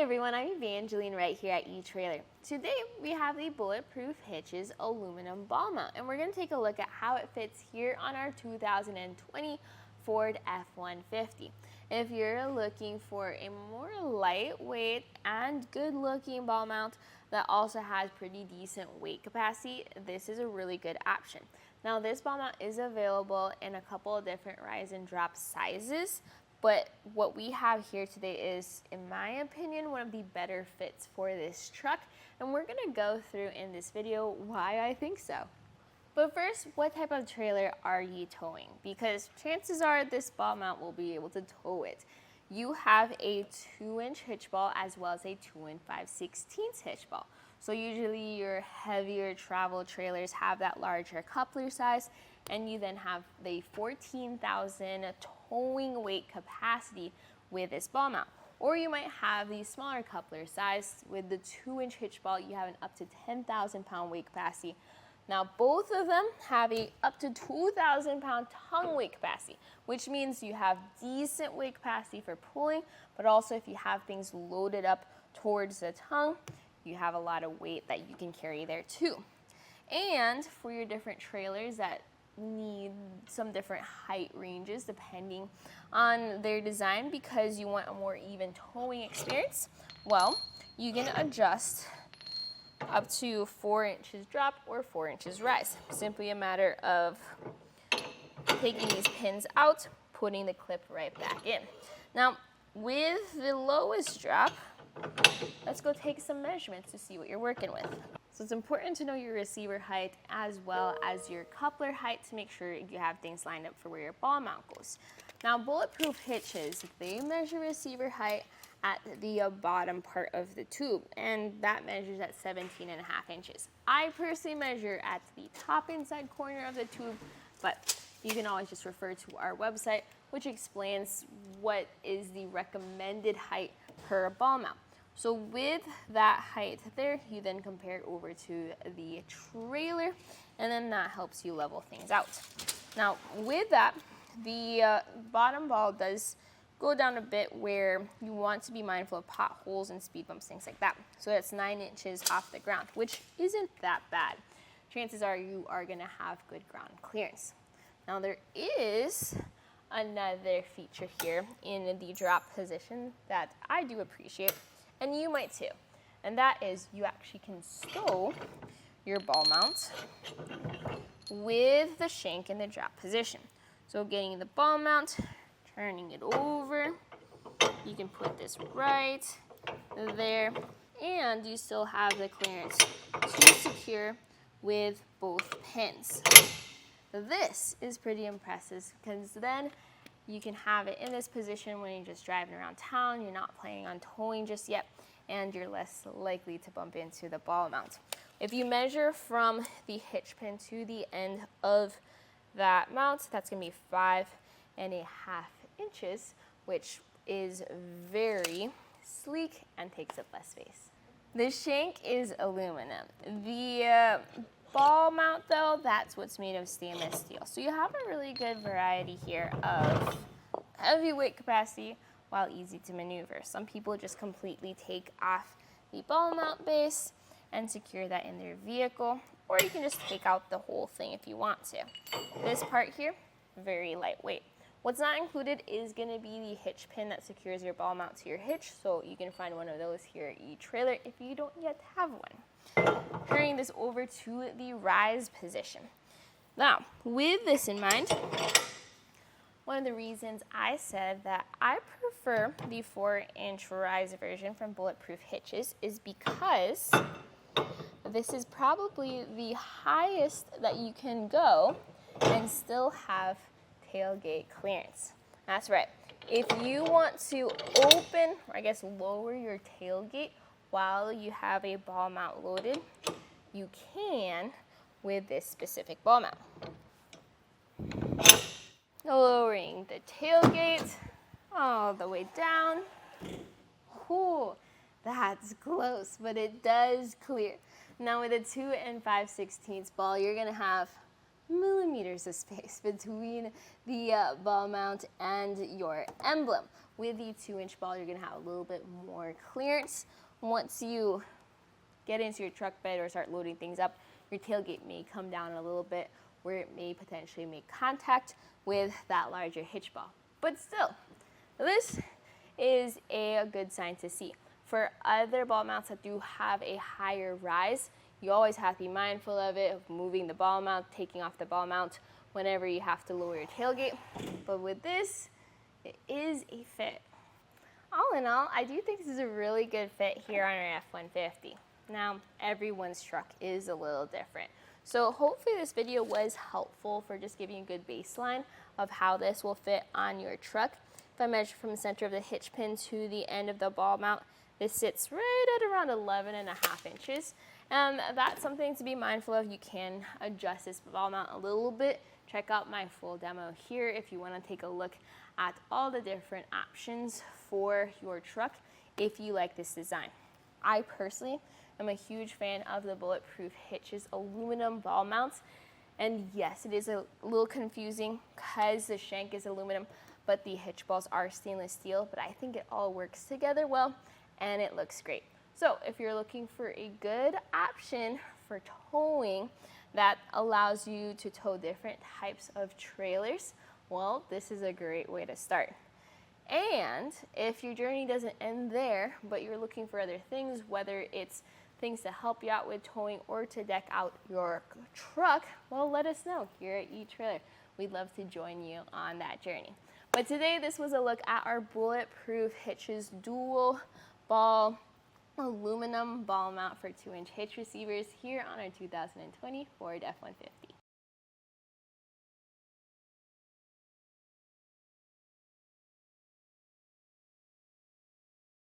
everyone, I'm Evangeline right here at etrailer. Today we have the Bulletproof Hitches aluminum ball mount, and we're going to take a look at how it fits here on our 2020 Ford F-150. If you're looking for a more lightweight and good looking ball mount that also has pretty decent weight capacity, this is a really good option. Now this ball mount is available in a couple of different rise and drop sizes, but what we have here today is, in my opinion, one of the better fits for this truck, and we're gonna go through in this video why I think so. But first, what type of trailer are you towing? Because chances are this ball mount will be able to tow it. You have a 2-inch hitch ball as well as a 2 5/16 hitch ball. So usually your heavier travel trailers have that larger coupler size, and you then have the 14,000 towing weight capacity with this ball mount. Or you might have the smaller coupler size. With the 2-inch hitch ball, you have an up to 10,000 pound weight capacity. Now both of them have a up to 2,000 pound tongue weight capacity, which means you have decent weight capacity for pulling, but also if you have things loaded up towards the tongue, you have a lot of weight that you can carry there too. And for your different trailers that need some different height ranges depending on their design, because you want a more even towing experience, well, you can adjust up to 4 inches drop or 4 inches rise. Simply a matter of taking these pins out, putting the clip right back in. Now, with the lowest drop, let's go take some measurements to see what you're working with. So it's important to know your receiver height as well as your coupler height to make sure you have things lined up for where your ball mount goes. Now, Bulletproof Hitches, they measure receiver height at the bottom part of the tube, and that measures at 17.5 inches. I personally measure at the top inside corner of the tube, but you can always just refer to our website, which explains what is the recommended height per ball mount. So with that height there, you then compare it over to the trailer, and then that helps you level things out. Now with that, the bottom ball does go down a bit where you want to be mindful of potholes and speed bumps, things like that. So that's 9 inches off the ground, which isn't that bad. Chances are you are gonna have good ground clearance. Now there is another feature here in the drop position that I do appreciate, and you might too, and that is you actually can stow your ball mount with the shank in the drop position. So getting the ball mount, turning it over, you can put this right there, and you still have the clearance to secure with both pins. This is pretty impressive because then you can have it in this position when you're just driving around town, you're not planning on towing just yet, and you're less likely to bump into the ball mount. If you measure from the hitch pin to the end of that mount, that's gonna be 5.5 inches, which is very sleek and takes up less space. The shank is aluminum. The ball mount though, that's what's made of stainless steel. So you have a really good variety here of heavy weight capacity while easy to maneuver. Some people just completely take off the ball mount base and secure that in their vehicle, or you can just take out the whole thing if you want to. This part here, very lightweight. What's not included is gonna be the hitch pin that secures your ball mount to your hitch, so you can find one of those here at etrailer if you don't yet have one. Turning this over to the rise position. Now, with this in mind, one of the reasons I said that I prefer the 4-inch rise version from Bulletproof Hitches is because this is probably the highest that you can go and still have tailgate clearance. That's right. If you want to open, or I guess lower your tailgate while you have a ball mount loaded, you can with this specific ball mount. Lowering the tailgate all the way down. Ooh, that's close, but it does clear. Now with a 2 5/16 ball, you're gonna have millimeters of space between the ball mount and your emblem. With the 2-inch ball, you're gonna have a little bit more clearance. Once you get into your truck bed or start loading things up, your tailgate may come down a little bit where it may potentially make contact with that larger hitch ball. But still, this is a good sign to see. For other ball mounts that do have a higher rise, you always have to be mindful of it, of moving the ball mount, taking off the ball mount whenever you have to lower your tailgate. But with this, it is a fit. All in all, I do think this is a really good fit here on our F-150. Now, everyone's truck is a little different. So hopefully this video was helpful for just giving you a good baseline of how this will fit on your truck. If I measure from the center of the hitch pin to the end of the ball mount, this sits right at around 11.5 inches. That's something to be mindful of. You can adjust this ball mount a little bit. Check out my full demo here if you want to take a look at all the different options for your truck if you like this design. I personally am a huge fan of the BulletProof Hitches aluminum ball mounts. And yes, it is a little confusing because the shank is aluminum, but the hitch balls are stainless steel. But I think it all works together well, and it looks great. So if you're looking for a good option for towing that allows you to tow different types of trailers, well, this is a great way to start. And if your journey doesn't end there, but you're looking for other things, whether it's things to help you out with towing or to deck out your truck, well, let us know here at eTrailer. We'd love to join you on that journey. But today, this was a look at our BulletProof Hitches dual ball aluminum ball mount for 2-inch hitch receivers here on our 2020 Ford F-150.